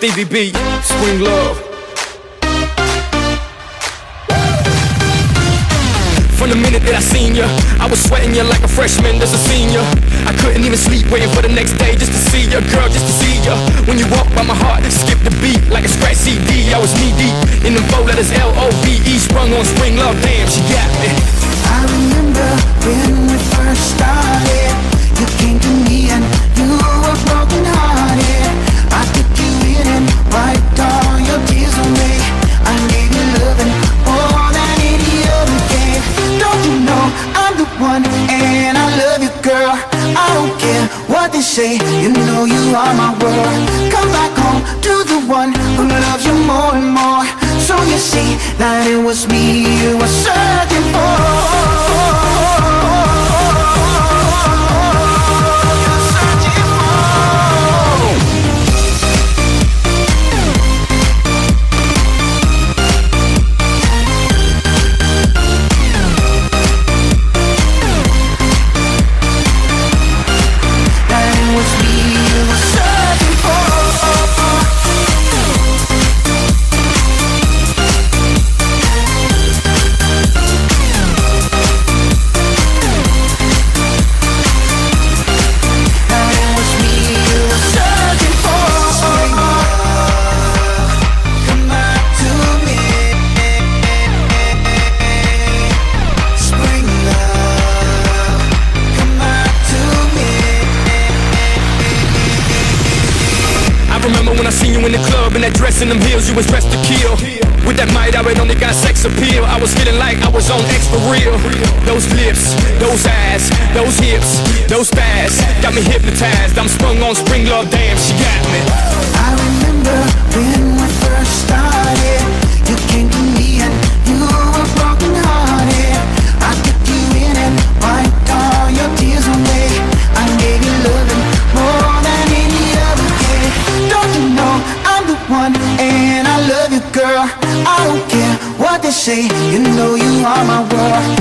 Stevie B, Spring Love. From the minute that I seen ya, I was sweating ya like a freshman that's a senior. I couldn't even sleep waiting for the next day just to see ya, girl, just to see ya. When you walk by my heart, skip the beat like a scratch CD. I was knee deep in them 4 letters L-O-V-E, sprung on Spring Love, damn, she got me. I remember when we first started. You came to me and you were broken hearted. I took you in and wiped all your tears away. I gave you loving more than any other gave. Don't you know I'm the one and I love you, girl. I don't care what they say, you know you are my world. Come back home to the one who loves you more and more. So you see that it was me you were searching for. When I seen you in the club in that dress and them heels, you was dressed to kill. With that might, I only got sex appeal. I was feeling like I was on X for real. Those lips, those eyes, those hips, those thighs got me hypnotized. I'm sprung on Spring Love, damn, she got me. I remember when we first started. You came to me and you were broken hearted. I took you in and wiped all your tears away. I gave you loving more than any other gave. Don't you know I'm the one and I love you, girl. I don't care what they say, you know you are my world.